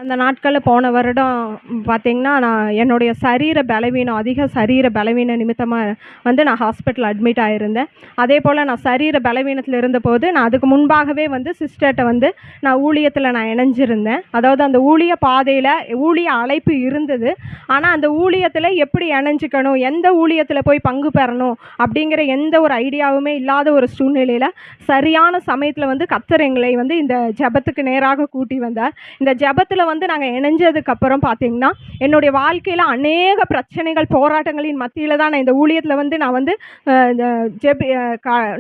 அந்த நாட்களில் போன வருடம் பார்த்தீங்கன்னா, நான் என்னுடைய சரீர பலவீனம், அதிக சரீர பலவீனம் நிமித்தமா நான் ஹாஸ்பிட்டல் அட்மிட் ஆயிருந்தேன். அதேபோல நான் சரீர பலவீனத்தில இருந்தபோது, நான் அதுக்கு முன்பாகவே சிஸ்டர்ட்ட நான் ஊழியத்தில நான் இணைஞ்சிருந்தேன். அதாவது அந்த ஊழிய பாதையில ஊழிய அழைப்பு இருந்தது. ஆனா, அந்த ஊழியத்தில எப்படி இணைஞ்சுக்கணும், எந்த ஊழியத்தில போய் பங்கு பெறணும் அப்படிங்கிற எந்த ஒரு ஐடியாவுமே இல்லாத ஒரு சூழ்நிலையில, சரியான சமயத்தில கர்த்தர் எங்களை இந்த ஜெபத்துக்கு நேராக கூட்டி வந்தார். இந்த ஜெபத்தில் நாங்கள் இணைஞ்சதுக்கப்புறம் பார்த்தீங்கன்னா, என்னுடைய வாழ்க்கையில் அநேக பிரச்சனைகள் போராட்டங்களின் மத்தியில் தான் நான் இந்த ஊழியத்தில்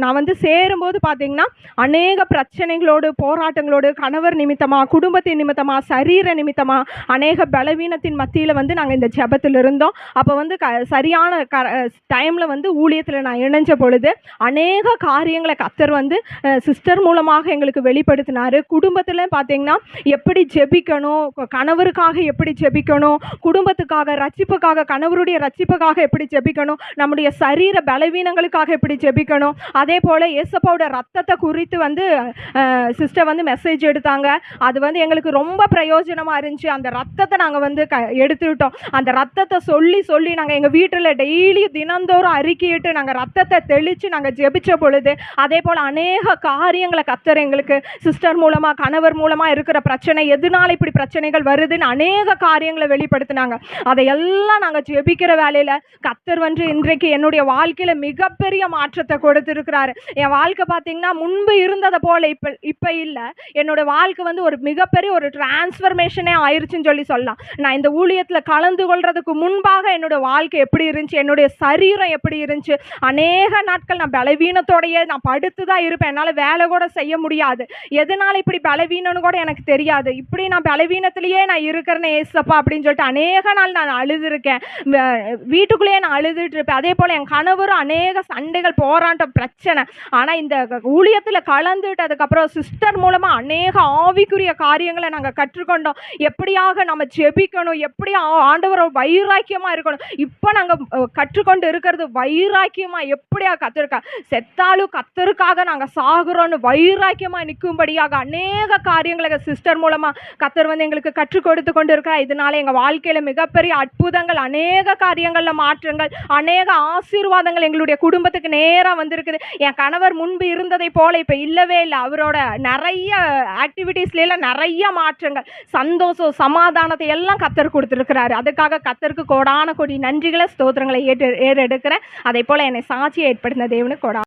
நான் சேரும்போது பார்த்தீங்கன்னா, அநேக பிரச்சனைகளோடு போராட்டங்களோடு கணவர் நிமித்தமாக, குடும்பத்தின் நிமித்தமாக, சரீர நிமித்தமாக, அநேக பலவீனத்தின் மத்தியில் நாங்கள் இந்த ஜெபத்தில் இருந்தோம். அப்போ சரியான டைமில் ஊழியத்தில் நான் இணைஞ்ச பொழுது அநேக காரியங்களை கர்த்தர் சிஸ்டர் மூலமாக எங்களுக்கு வெளிப்படுத்தினார். குடும்பத்தில் பார்த்தீங்கன்னா எப்படி ஜெபிக்கணும், கணவருக்காக எப்படி ஜெபிக்கணும், குடும்பத்துக்காக ரட்சிப்புக்காக, கணவருடைய ரட்சிப்புக்காக எப்படி ஜெபிக்கணும், நம்முடைய சரீர பலவீனங்களுக்காக எப்படி ஜெபிக்கணும். அதே போல் இயேசுவோட ரத்தத்தை குறித்து சிஸ்டர் மெசேஜ் எடுத்தாங்க. அது எங்களுக்கு ரொம்ப பிரயோஜனமாக இருந்துச்சு. அந்த ரத்தத்தை நாங்கள் எடுத்துக்கிட்டோம். அந்த ரத்தத்தை சொல்லி சொல்லி நாங்கள் எங்கள் வீட்டில் டெய்லி தினந்தோறும் அறிக்கையிட்டு நாங்கள் ரத்தத்தை தெளித்து நாங்கள் ஜெபிச்ச பொழுது, அதே போல் அநேக காரியங்களை கர்த்தர் எங்களுக்கு சிஸ்டர் மூலமாக, கணவர் மூலமாக இருக்கிற பிரச்சனை, எதனால இப்படி பிரச்சனைகள் வருதுன்னு அநேக காரியங்களை வெளிப்படுத்தினாங்க. அதையெல்லாம் நாங்கள் ஜெபிக்கிற வேலையில் கர்த்தர் இன்றைக்கு என்னுடைய வாழ்க்கையில் மிகப்பெரிய மாற்றத்தை கொடுத்துருக்கிறாரு. என் வாழ்க்கை பார்த்தீங்கன்னா முன்பு இருந்ததை போல இப்போ இல்லை. என்னோட வாழ்க்கை ஒரு மிகப்பெரிய ஒரு டிரான்ஸ்ஃபர்மேஷனே ஆயிடுச்சுன்னு சொல்லலாம். நான் இந்த ஊழியத்தில் கலந்து கொள்றதுக்கு முன்பாக என்னோட வாழ்க்கை எப்படி இருந்துச்சு, என்னுடைய சரீரம் எப்படி இருந்துச்சு, அநேக நாட்கள் நான் பலவீனத்தோடையே நான் படுத்து தான் இருப்பேன். என்னால் வேலை கூட செய்ய முடியாது. எதனால இப்படி பலவீனம்னு கூட எனக்கு தெரியாது. இப்படி நான் பலவீனத்திலேயே நான் இருக்கிறேன்னு ஏசப்பா அப்படின்னு சொல்லிட்டு அநேக நாள் நான் அழுதுருக்கேன். வீட்டுக்குள்ளேயே நான் அழுதுட்டு இருப்பேன். அதே போல் என் கணவரும் அநேக சண்டைகள், போராட்டம், பிரச்சனை. ஆனால் இந்த ஊழியத்தில் கலந்துட்டதுக்கப்புறம் சிஸ்டர் மூலமாக அநேக ஆவிக்குரிய காரியங்களை நாங்கள் கற்றுக்கொண்டோம். எப்படியாக நம்ம ஜெபிக்கணும், எப்படி ஆண்டவரோட வைராக்கியமாக இருக்கணும். இப்போ நாங்கள் கற்றுக்கொண்டு இருக்கிறது வைராக்கியமாக எப்படியா கத்திருக்கா, செத்தாலும் கத்தருக்காக நாங்கள் சாகுறோன்னு வைராக்கியமாக நிற்கும்படியாக அநேக காரியங்களை சிஸ்டர் மூலமாக கர்த்தர் எங்களுக்கு கற்றுக் கொடுத்து கொண்டு இருக்கிறார். இதனால எங்கள் வாழ்க்கையில் மிகப்பெரிய அற்புதங்கள், அநேக காரியங்களில் மாற்றங்கள், அநேக ஆசீர்வாதங்கள் எங்களுடைய குடும்பத்துக்கு நேராக வந்திருக்குது. என் கணவர் முன்பு இருந்ததை போல இப்போ இல்லவே இல்லை. அவரோட நிறைய ஆக்டிவிட்டீஸ்லாம் நிறைய மாற்றங்கள், சந்தோஷம், சமாதானத்தை எல்லாம் கர்த்தர் கொடுத்துருக்கிறாரு. அதுக்காக கர்த்தருக்கு கோடான கோடி நன்றிகளை, ஸ்தோத்திரங்களை ஏறெடுக்கிறேன். அதே போல் என்னை சாட்சியை ஏற்படுத்தின தேவனுக்கு கோடா